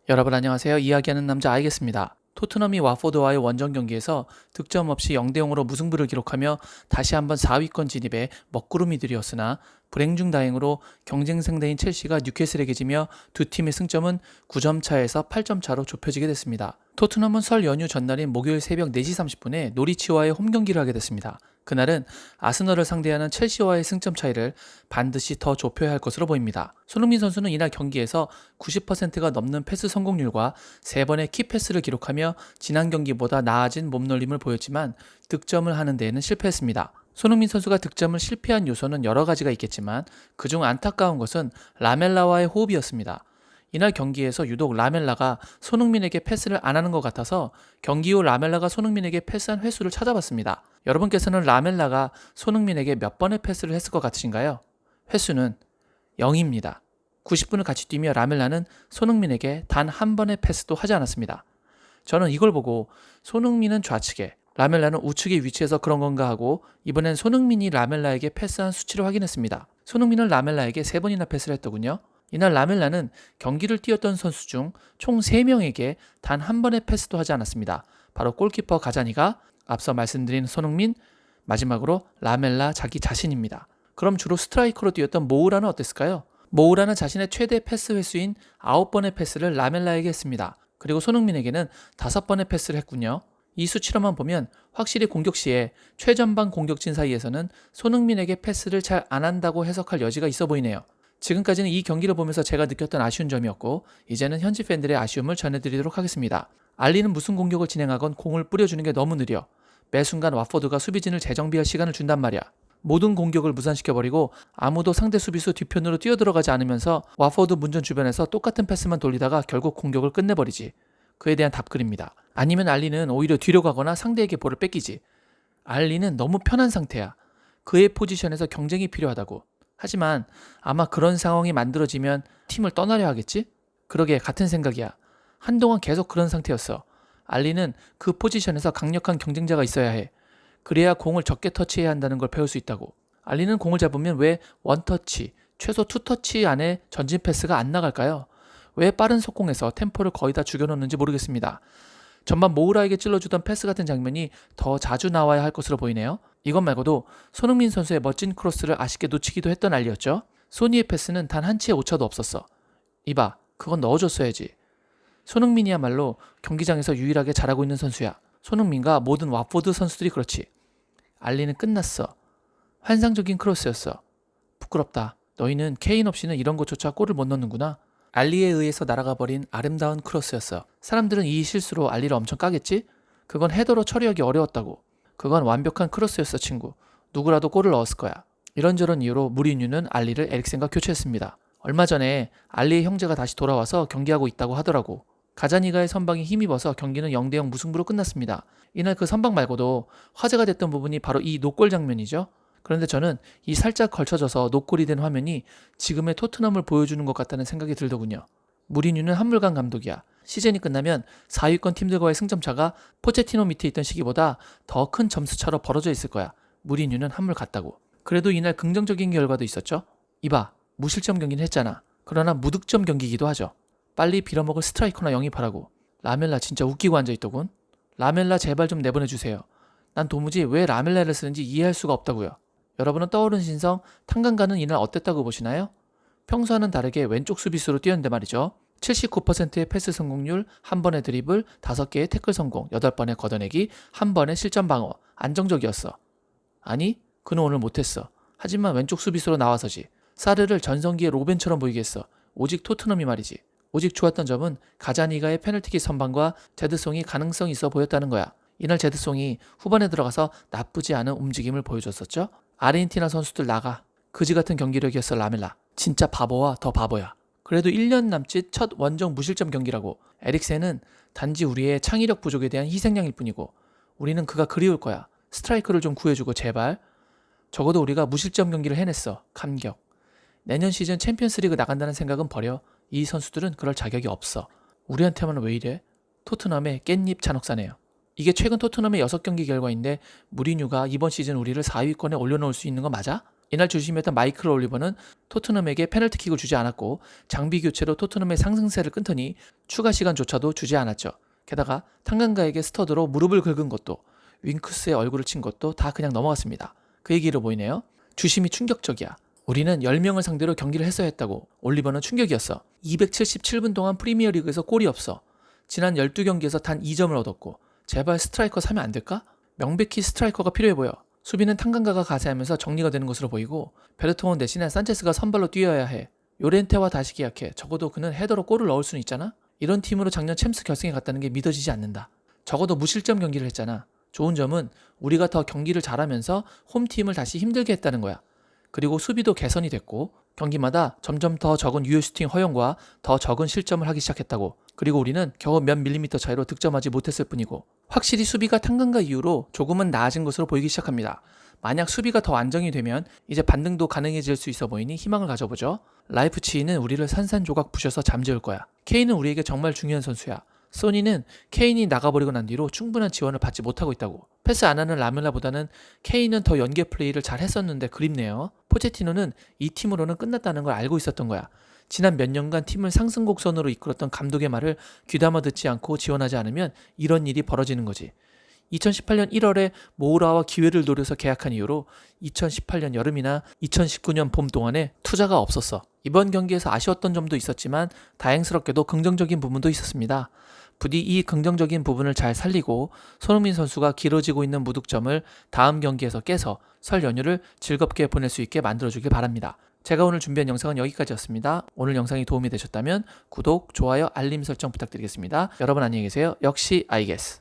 여러분 안녕하세요. 이야기하는 남자 아이겠습니다. 토트넘이 와포드와의 원정 경기에서 득점 없이 0대0으로 무승부를 기록하며 다시 한번 4위권 진입에 먹구름이 들이었으나 불행 중 다행으로 경쟁 상대인 첼시가 뉴캐슬에게 지며 두 팀의 승점은 9점 차에서 8점 차로 좁혀지게 됐습니다. 토트넘은 설 연휴 전날인 목요일 새벽 4시 30분에 노리치와의 홈 경기를 하게 됐습니다. 그날은 아스널을 상대하는 첼시와의 승점 차이를 반드시 더 좁혀야 할 것으로 보입니다. 손흥민 선수는 이날 경기에서 90%가 넘는 패스 성공률과 3번의 키패스를 기록하며 지난 경기보다 나아진 몸놀림을 보였지만 득점을 하는 데에는 실패했습니다. 손흥민 선수가 득점을 실패한 요소는 여러 가지가 있겠지만 그중 안타까운 것은 라멜라와의 호흡이었습니다. 이날 경기에서 유독 라멜라가 손흥민에게 패스를 안 하는 것 같아서 경기 후 라멜라가 손흥민에게 패스한 횟수를 찾아봤습니다. 여러분께서는 라멜라가 손흥민에게 몇 번의 패스를 했을 것 같으신가요? 횟수는 0입니다. 90분을 같이 뛰며 라멜라는 손흥민에게 단 한 번의 패스도 하지 않았습니다. 저는 이걸 보고 손흥민은 좌측에, 라멜라는 우측에 위치해서 그런 건가 하고 이번엔 손흥민이 라멜라에게 패스한 수치를 확인했습니다. 손흥민은 라멜라에게 3번이나 패스를 했더군요. 이날 라멜라는 경기를 뛰었던 선수 중 총 3명에게 단 한 번의 패스도 하지 않았습니다. 바로 골키퍼 가자니가, 앞서 말씀드린 손흥민, 마지막으로 라멜라 자기 자신입니다. 그럼 주로 스트라이커로 뛰었던 모우라는 어땠을까요? 모우라는 자신의 최대 패스 횟수인 9번의 패스를 라멜라에게 했습니다. 그리고 손흥민에게는 5번의 패스를 했군요. 이 수치로만 보면 확실히 공격 시에 최전방 공격진 사이에서는 손흥민에게 패스를 잘 안 한다고 해석할 여지가 있어 보이네요. 지금까지는 이 경기를 보면서 제가 느꼈던 아쉬운 점이었고 이제는 현지 팬들의 아쉬움을 전해드리도록 하겠습니다. 알리는 무슨 공격을 진행하건 공을 뿌려주는 게 너무 느려. 매 순간 와포드가 수비진을 재정비할 시간을 준단 말이야. 모든 공격을 무산시켜버리고 아무도 상대 수비수 뒤편으로 뛰어들어가지 않으면서 와포드 문전 주변에서 똑같은 패스만 돌리다가 결국 공격을 끝내버리지. 그에 대한 답글입니다. 아니면 알리는 오히려 뒤로 가거나 상대에게 볼을 뺏기지. 알리는 너무 편한 상태야. 그의 포지션에서 경쟁이 필요하다고. 하지만 아마 그런 상황이 만들어지면 팀을 떠나려 하겠지? 그러게 같은 생각이야. 한동안 계속 그런 상태였어. 알리는 그 포지션에서 강력한 경쟁자가 있어야 해. 그래야 공을 적게 터치해야 한다는 걸 배울 수 있다고. 알리는 공을 잡으면 왜 원터치, 최소 투터치 안에 전진 패스가 안 나갈까요? 왜 빠른 속공에서 템포를 거의 다 죽여놓는지 모르겠습니다. 전반 모우라에게 찔러주던 패스 같은 장면이 더 자주 나와야 할 것으로 보이네요. 이것 말고도 손흥민 선수의 멋진 크로스를 아쉽게 놓치기도 했던 알리였죠. 소니의 패스는 단 한 치의 오차도 없었어. 이봐, 그건 넣어줬어야지. 손흥민이야말로 경기장에서 유일하게 잘하고 있는 선수야. 손흥민과 모든 와포드 선수들이 그렇지. 알리는 끝났어. 환상적인 크로스였어. 부끄럽다. 너희는 케인 없이는 이런 것조차 골을 못 넣는구나. 알리에 의해서 날아가 버린 아름다운 크로스였어. 사람들은 이 실수로 알리를 엄청 까겠지? 그건 헤더로 처리하기 어려웠다고. 그건 완벽한 크로스였어, 친구. 누구라도 골을 넣었을 거야. 이런저런 이유로 무리뉴는 알리를 에릭센과 교체했습니다. 얼마 전에 알리의 형제가 다시 돌아와서 경기하고 있다고 하더라고. 가자니가의 선방이 힘입어서 경기는 0대0 무승부로 끝났습니다. 이날 그 선방 말고도 화제가 됐던 부분이 바로 이 노골 장면이죠. 그런데 저는 이 살짝 걸쳐져서 노골이 된 화면이 지금의 토트넘을 보여주는 것 같다는 생각이 들더군요. 무리뉴는 한물간 감독이야. 시즌이 끝나면 4위권 팀들과의 승점차가 포체티노 밑에 있던 시기보다 더 큰 점수차로 벌어져 있을 거야. 무리뉴는 한물 같다고. 그래도 이날 긍정적인 결과도 있었죠. 이봐, 무실점 경기는 했잖아. 그러나 무득점 경기이기도 하죠. 빨리 빌어먹을 스트라이커나 영입하라고. 라멜라 진짜 웃기고 앉아있더군. 라멜라 제발 좀 내보내주세요. 난 도무지 왜 라멜라를 쓰는지 이해할 수가 없다고요. 여러분은 떠오른 신성 탄강가는 이날 어땠다고 보시나요? 평소와는 다르게 왼쪽 수비수로 뛰었는데 말이죠. 79%의 패스 성공률, 1번의 드리블, 5개의 태클 성공, 8번의 걷어내기, 1번의 실점 방어. 안정적이었어. 아니, 그는 오늘 못했어. 하지만 왼쪽 수비수로 나와서지. 사르를 전성기의 로벤처럼 보이게 했어. 오직 토트넘이 말이지. 오직 좋았던 점은 가자니가의 페널티킥 선방과 제드송이 가능성이 있어 보였다는 거야. 이날 제드송이 후반에 들어가서 나쁘지 않은 움직임을 보여줬었죠. 아르헨티나 선수들 나가. 그지같은 경기력이었어 라멜라. 진짜 바보와 더 바보야. 그래도 1년 남짓 첫 원정 무실점 경기라고. 에릭센은 단지 우리의 창의력 부족에 대한 희생양일 뿐이고 우리는 그가 그리울 거야. 스트라이커를 좀 구해주고 제발. 적어도 우리가 무실점 경기를 해냈어. 감격. 내년 시즌 챔피언스리그 나간다는 생각은 버려. 이 선수들은 그럴 자격이 없어. 우리한테만 왜 이래? 토트넘의 깻잎 잔혹사네요. 이게 최근 토트넘의 6경기 결과인데 무리뉴가 이번 시즌 우리를 4위권에 올려놓을 수 있는 거 맞아? 이날 주심이었던 마이클 올리버는 토트넘에게 페널티킥을 주지 않았고 장비 교체로 토트넘의 상승세를 끊더니 추가 시간조차도 주지 않았죠. 게다가 탕강가에게 스터드로 무릎을 긁은 것도 윙크스의 얼굴을 친 것도 다 그냥 넘어갔습니다. 그 얘기로 보이네요. 주심이 충격적이야. 우리는 10명을 상대로 경기를 했어야 했다고. 올리버는 충격이었어. 277분 동안 프리미어리그에서 골이 없어. 지난 12경기에서 단 2점을 얻었고 제발 스트라이커 사면 안 될까? 명백히 스트라이커가 필요해 보여. 수비는 탕강가가 가세하면서 정리가 되는 것으로 보이고 베르통은 대신에 산체스가 선발로 뛰어야 해. 요렌테와 다시 계약해. 적어도 그는 헤더로 골을 넣을 수는 있잖아? 이런 팀으로 작년 챔스 결승에 갔다는 게 믿어지지 않는다. 적어도 무실점 경기를 했잖아. 좋은 점은 우리가 더 경기를 잘하면서 홈팀을 다시 힘들게 했다는 거야. 그리고 수비도 개선이 됐고 경기마다 점점 더 적은 유효 슈팅 허용과 더 적은 실점을 하기 시작했다고. 그리고 우리는 겨우 몇 밀리미터 차이로 득점하지 못했을 뿐이고 확실히 수비가 탕강가 이후로 조금은 나아진 것으로 보이기 시작합니다. 만약 수비가 더 안정이 되면 이제 반등도 가능해질 수 있어 보이니 희망을 가져보죠. 라이프치히는 우리를 산산조각 부셔서 잠재울 거야. 케인은 우리에게 정말 중요한 선수야. 소니는 케인이 나가버리고 난 뒤로 충분한 지원을 받지 못하고 있다고. 패스 안 하는 라멜라보다는 케인은 더 연계 플레이를 잘 했었는데 그립네요. 포체티노는 이 팀으로는 끝났다는 걸 알고 있었던 거야. 지난 몇 년간 팀을 상승 곡선으로 이끌었던 감독의 말을 귀담아 듣지 않고 지원하지 않으면 이런 일이 벌어지는 거지. 2018년 1월에 모우라와 기회를 노려서 계약한 이후로 2018년 여름이나 2019년 봄 동안에 투자가 없었어. 이번 경기에서 아쉬웠던 점도 있었지만 다행스럽게도 긍정적인 부분도 있었습니다. 부디 이 긍정적인 부분을 잘 살리고 손흥민 선수가 길어지고 있는 무득점을 다음 경기에서 깨서 설 연휴를 즐겁게 보낼 수 있게 만들어주길 바랍니다. 제가 오늘 준비한 영상은 여기까지였습니다. 오늘 영상이 도움이 되셨다면 구독, 좋아요, 알림 설정 부탁드리겠습니다. 여러분 안녕히 계세요. 역시 아이게스.